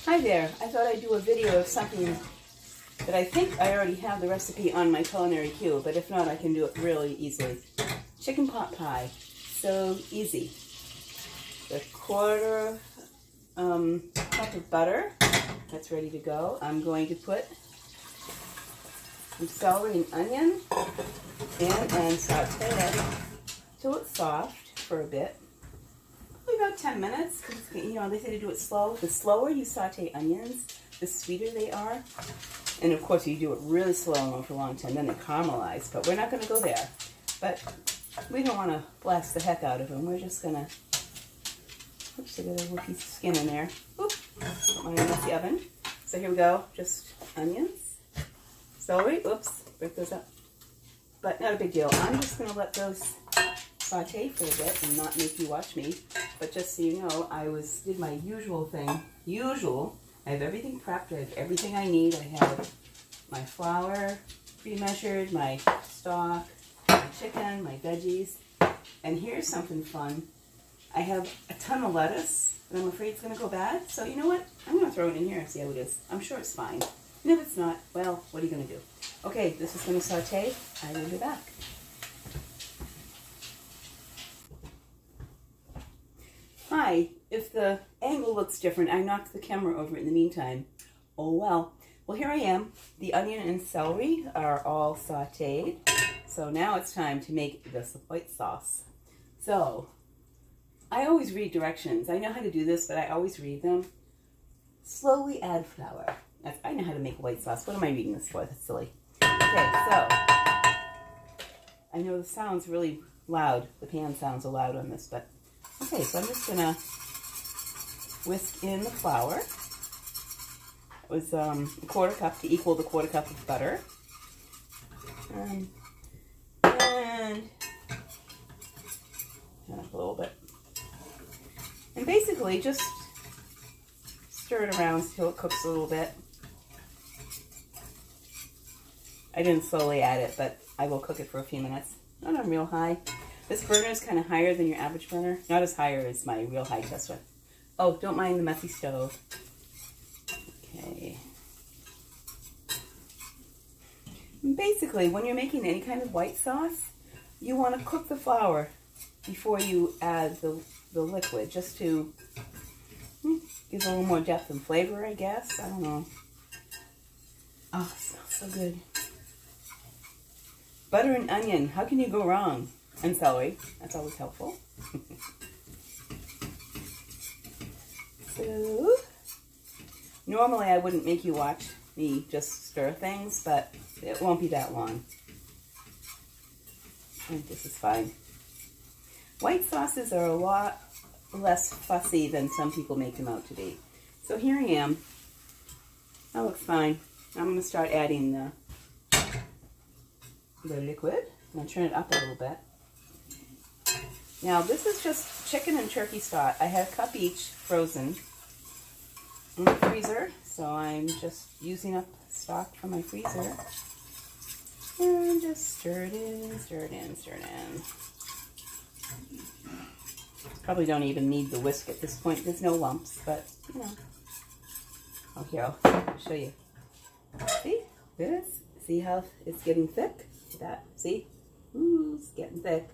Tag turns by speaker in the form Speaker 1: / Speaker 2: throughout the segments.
Speaker 1: Hi there, I thought I'd do a video of something that I think I already have the recipe on my Culinary Q, but if not, I can do it really easily. Chicken pot pie, so easy. The quarter cup of butter, that's ready to go. I'm going to put some celery and onion in and saute it till it's soft for a bit. About 10 minutes, because you know they say to do it slow. The slower you saute onions, the sweeter they are. And of course, you do it really slow and for a long time, then they caramelize. But we're not going to go there. But we don't want to blast the heck out of them. We're just going to, oops, I got a little piece of skin in there. Oop, put mine in the oven. So here we go, just onions, celery. Oops, break those up. But not a big deal. I'm just going to let those saute for a bit and not make you watch me. But just so you know, I did my usual thing. I have everything prepped. I have everything I need. I have my flour pre-measured, my stock, my chicken, my veggies. And here's something fun. I have a ton of lettuce, and I'm afraid it's going to go bad. So you know what? I'm going to throw it in here and see how it is. I'm sure it's fine. And if it's not, well, what are you going to do? Okay, this is going to saute. I will be back. Hi, if the angle looks different, I knocked the camera over in the meantime. Oh well. Well, here I am. The onion and celery are all sauteed. So now it's time to make this white sauce. So, I always read directions. I know how to do this, but I always read them. Slowly add flour. I know how to make white sauce. What am I reading this for? That's silly. Okay, so, I know the sound's really loud. The pan sounds so loud on this, but okay, so I'm just going to whisk in the flour. It was a quarter cup to equal the quarter cup of butter. And turn up a little bit. And basically just stir it around until it cooks a little bit. I didn't slowly add it, but I will cook it for a few minutes. Not on real high. This burner is kind of higher than your average burner. Not as higher as my real high test one. Oh, don't mind the messy stove. Okay. And basically, when you're making any kind of white sauce, you want to cook the flour before you add the liquid, just to give a little more depth and flavor, I guess. I don't know. Oh, it smells so good. Butter and onion. How can you go wrong? And celery. That's always helpful. So, normally I wouldn't make you watch me just stir things, but it won't be that long. I think this is fine. White sauces are a lot less fussy than some people make them out to be. So here I am. That looks fine. I'm going to start adding the liquid. I'm going to turn it up a little bit. Now, this is just chicken and turkey stock. I had a cup each frozen in the freezer, so I'm just using up stock from my freezer. And just stir it in, stir it in, stir it in. Probably don't even need the whisk at this point. There's no lumps, but, you know. Oh, here, I'll show you. See? This? See how it's getting thick? See that? See? Ooh, it's getting thick.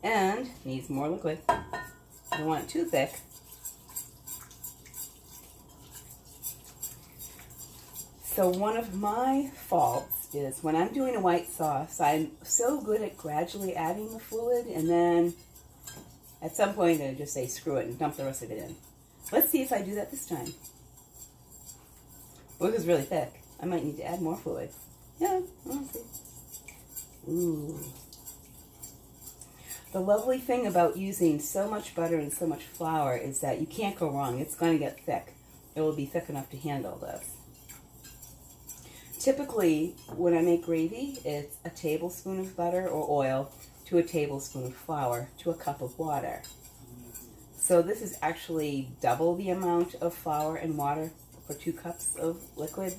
Speaker 1: And needs more liquid. I don't want it too thick. So one of my faults is when I'm doing a white sauce, I'm so good at gradually adding the fluid, and then at some point I just say screw it and dump the rest of it in. Let's see if I do that this time. Well, it was really thick. I might need to add more fluid. Yeah, we'll see. Ooh. The lovely thing about using so much butter and so much flour is that you can't go wrong. It's going to get thick. It will be thick enough to handle this. Typically, when I make gravy, it's a tablespoon of butter or oil to a tablespoon of flour to a cup of water. So this is actually double the amount of flour and water for 2 cups of liquid,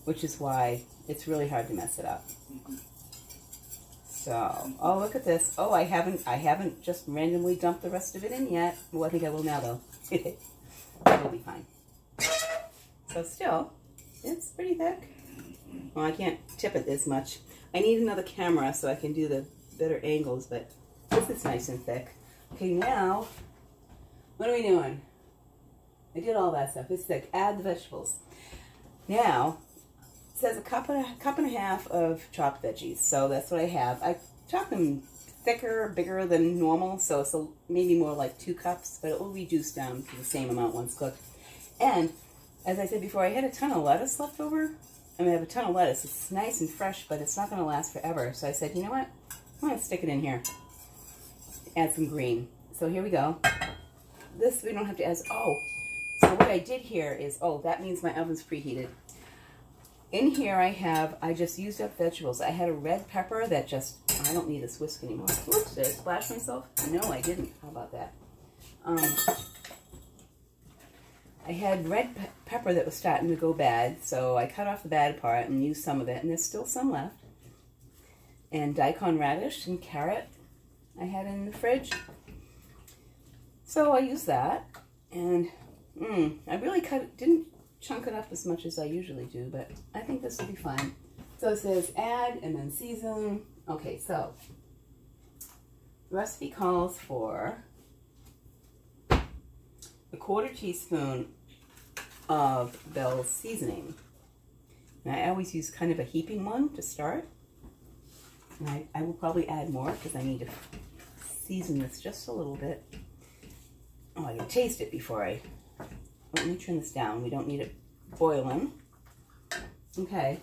Speaker 1: which is why it's really hard to mess it up. So, oh, look at this. Oh, I haven't just randomly dumped the rest of it in yet. Well, I think I will now, though. It'll be fine. So still, it's pretty thick. Well, I can't tip it as much. I need another camera so I can do the better angles, but this is nice and thick. Okay, now, what are we doing? I did all that stuff. It's thick. Add the vegetables. Now, it says a cup and a half of chopped veggies. So that's what I have. I chopped them thicker, bigger than normal, so it's maybe more like 2 cups, but it will reduce down to the same amount once cooked. And as I said before, I had a ton of lettuce left over. I mean, I have a ton of lettuce. It's nice and fresh, but it's not going to last forever. So I said, you know what? I'm going to stick it in here. Add some green. So here we go. This we don't have to add. Oh, so what I did here is, that means my oven's preheated. In here I just used up vegetables. I had a red pepper that just, I don't need this whisk anymore. Oops, did I splash myself? No, I didn't. How about that? I had red pepper that was starting to go bad, so I cut off the bad part and used some of it, and there's still some left. And daikon radish and carrot I had in the fridge. So I used that, and I really didn't chunk it up as much as I usually do, but I think this will be fine. So it says add and then season. Okay, so the recipe calls for a 1/4 teaspoon of Bell's seasoning. And I always use kind of a heaping one to start. And I will probably add more because I need to season this just a little bit. Oh, I can taste it before I... Let me turn this down. We don't need it boiling. Okay.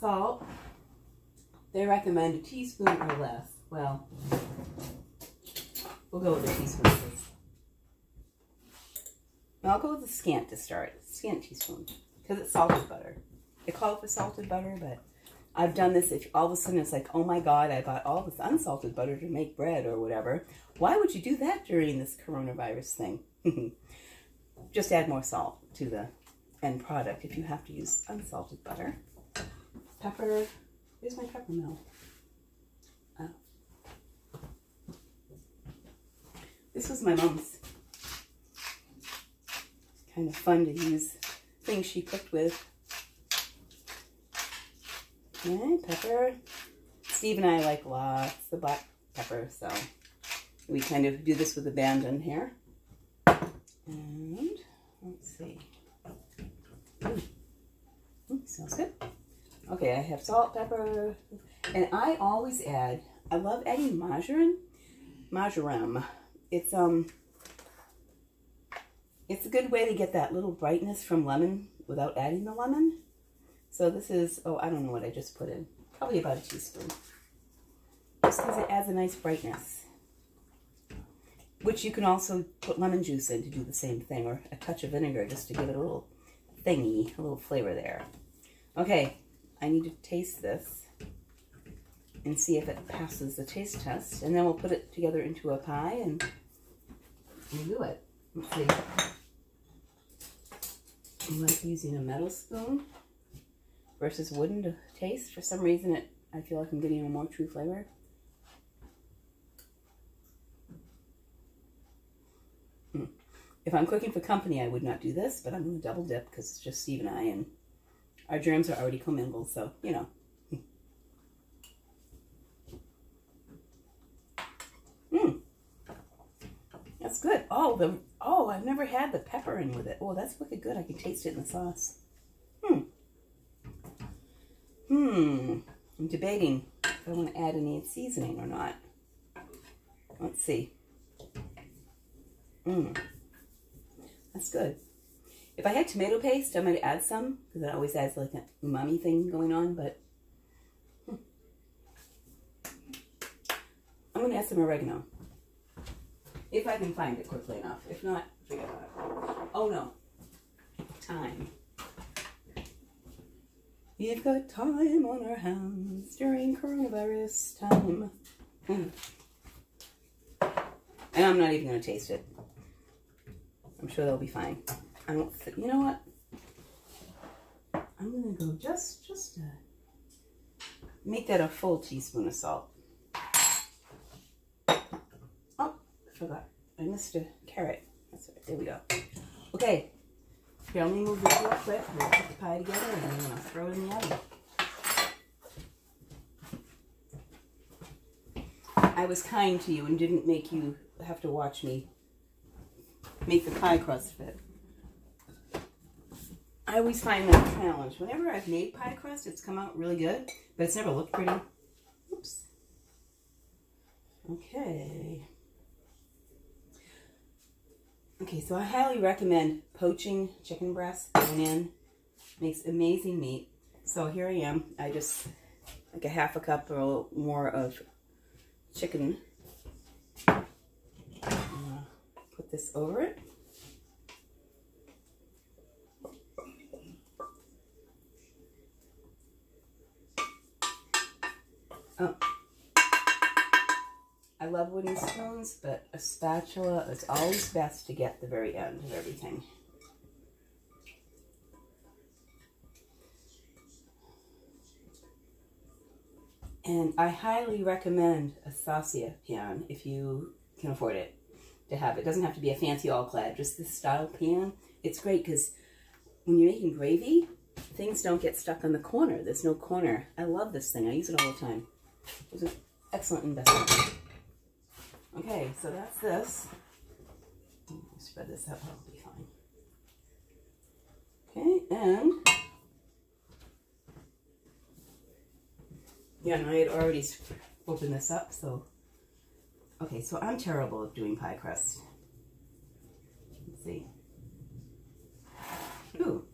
Speaker 1: Salt. They recommend a teaspoon or less. Well, we'll go with a teaspoon. I'll go with the scant to start. Scant teaspoon. Because it's salted butter. They call it for salted butter, but I've done this. If all of a sudden it's like, oh my God, I bought all this unsalted butter to make bread or whatever. Why would you do that during this coronavirus thing? Just add more salt to the end product if you have to use unsalted butter. Pepper. Where's my pepper mill? Oh. This was my mom's. Kind of fun to use things she cooked with. Okay, pepper. Steve and I like lots of black pepper, so we kind of do this with abandon here. And let's see. Smells good. Okay, I have salt, pepper, and I always add, I love adding marjoram. It's a good way to get that little brightness from lemon without adding the lemon. So this is, I don't know what I just put in. Probably about a teaspoon. Just because it adds a nice brightness. Which you can also put lemon juice in to do the same thing, or a touch of vinegar just to give it a little thingy, a little flavor there. Okay, I need to taste this and see if it passes the taste test. And then we'll put it together into a pie and do it. Let's see. I like using a metal spoon versus wooden to taste. For some reason, I feel like I'm getting a more true flavor. If I'm cooking for company, I would not do this, but I'm going to double dip because it's just Steve and I, and our germs are already commingled, so, you know. That's good. Oh, I've never had the pepper in with it. Oh, that's wicked good. I can taste it in the sauce. I'm debating if I want to add any seasoning or not. Let's see. That's good. If I had tomato paste, I might add some, because it always adds like an umami thing going on, but I'm going to add some oregano. If I can find it quickly enough. If not, forget about it. Oh no. Time. We've got time on our hands during coronavirus time. And I'm not even going to taste it. I'm sure they'll be fine. You know what? I'm going to go just make that a full teaspoon of salt. Oh, I forgot. I missed a carrot. That's right. There we go. Okay. Here, let me move this real quick. We'll put the pie together and then I'll throw it in the oven. I was kind to you and didn't make you have to watch me make the pie crust fit. I always find that a challenge. Whenever I've made pie crust, it's come out really good, but it's never looked pretty. Oops. Okay. Okay, so I highly recommend poaching chicken breast going in. Makes amazing meat. So here I am. I just, like a half a cup or more of chicken. Put this over it. Oh. I love wooden spoons, but a spatula is always best to get the very end of everything. And I highly recommend a saucier pan if you can afford it to have. It doesn't have to be a fancy all-clad, just this style pan. It's great because when you're making gravy, things don't get stuck on the corner. There's no corner. I love this thing. I use it all the time. It was an excellent investment. Okay, so that's this. Spread this out, that'll be fine. Okay, and yeah, and I had already opened this up, so okay, so I'm terrible at doing pie crust. Let's see. Ooh,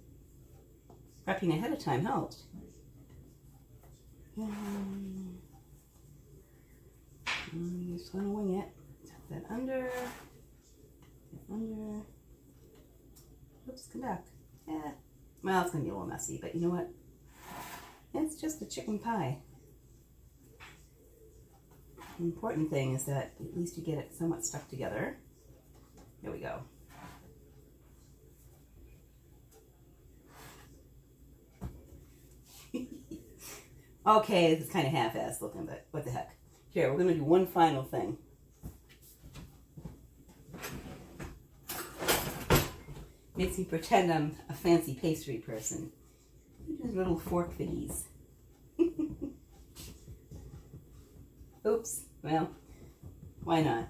Speaker 1: prepping ahead of time helped. I'm just gonna wing it. Tuck that under. Under. Oops, come back. Yeah. Well, it's gonna be a little messy, but you know what? It's just a chicken pie. The important thing is that at least you get it somewhat stuck together. There we go. Okay, it's kind of half-assed looking, but what the heck. Here, we're going to do one final thing. Makes me pretend I'm a fancy pastry person. Just a little fork for these. Oops, well, why not?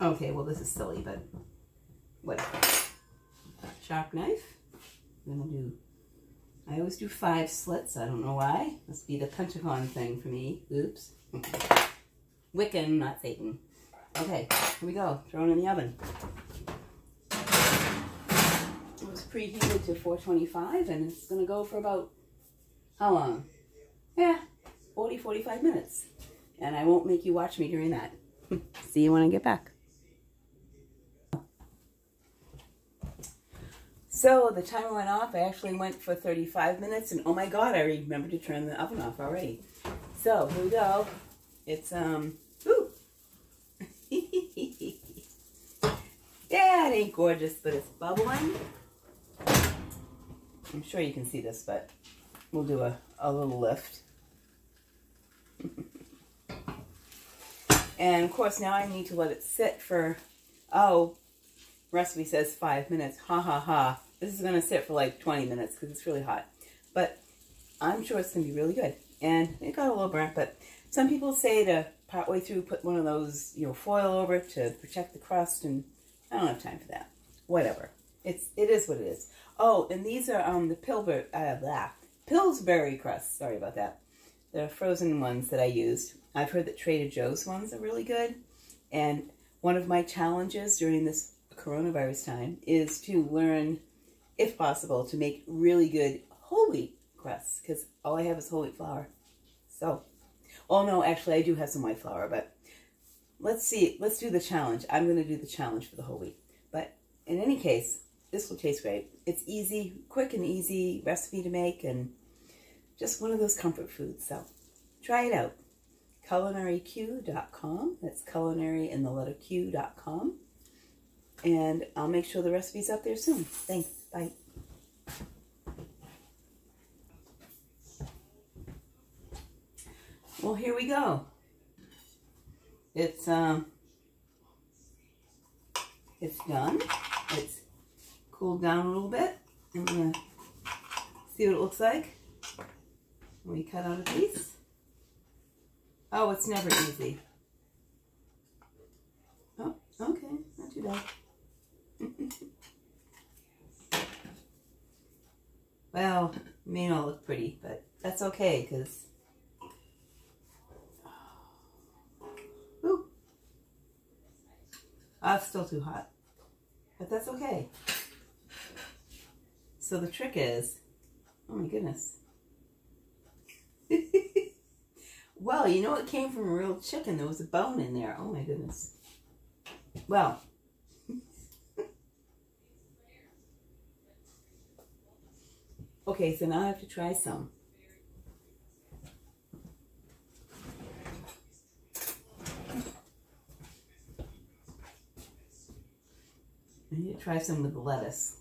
Speaker 1: Okay, well this is silly, but whatever. Sharp knife. Then we'll do, I always do 5 slits. I don't know why. Must be the Pentagon thing for me. Oops. Wiccan, not Satan. Okay, here we go. Throw it in the oven. It was preheated to 425 and it's going to go for about, how long? Yeah, 40, 45 minutes. And I won't make you watch me during that. See you when I get back. So the timer went off. I actually went for 35 minutes and oh my god, I remembered to turn the oven off already. So here we go. It's, ooh. Yeah, it ain't gorgeous, but it's bubbling. I'm sure you can see this, but we'll do a little lift. And of course now I need to let it sit for, oh, recipe says 5 minutes. Ha ha ha. This is going to sit for like 20 minutes because it's really hot. But I'm sure it's going to be really good. And it got a little burnt, but some people say to partway through put one of those, you know, foil over it to protect the crust, and I don't have time for that. Whatever. It is what it is. Oh, and these are the Pillsbury crusts. Sorry about that. The frozen ones that I used. I've heard that Trader Joe's ones are really good. And one of my challenges during this coronavirus time is to learn, if possible, to make really good whole wheat crusts, because all I have is whole wheat flour. So, oh no, actually I do have some white flour, but let's see, let's do the challenge. I'm going to do the challenge for the whole wheat. But in any case, this will taste great. It's easy, quick and easy recipe to make, and just one of those comfort foods. So try it out. culinaryq.com. That's culinary and the letter q.com. And I'll make sure the recipe's up there soon. Thanks. Bye. Well, here we go. It's done. It's cooled down a little bit. I'm gonna see what it looks like when we cut out a piece. Oh, it's never easy. Oh, okay, not too bad. Well, it may not look pretty, but that's okay, because it's still too hot, but that's okay. So the trick is, oh my goodness. Well, you know it came from a real chicken. There was a bone in there. Oh my goodness. Well. Okay, so now I have to try some. I need to try some with the lettuce.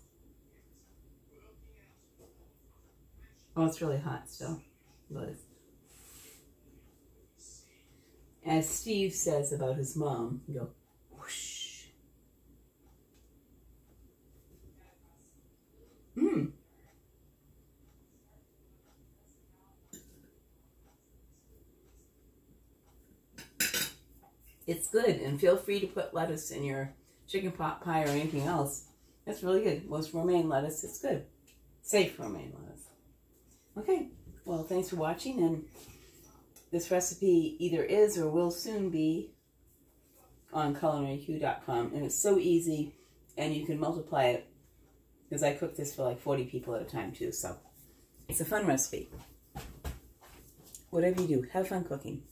Speaker 1: Oh, it's really hot still. Lettuce. As Steve says about his mom, you go, whoosh. Mmm. It's good, and feel free to put lettuce in your chicken pot pie or anything else. That's really good. Most romaine lettuce, it's good. Safe romaine lettuce. Okay, well, thanks for watching, and this recipe either is or will soon be on culinaryq.com, and it's so easy, and you can multiply it, because I cook this for like 40 people at a time too, so it's a fun recipe. Whatever you do, have fun cooking.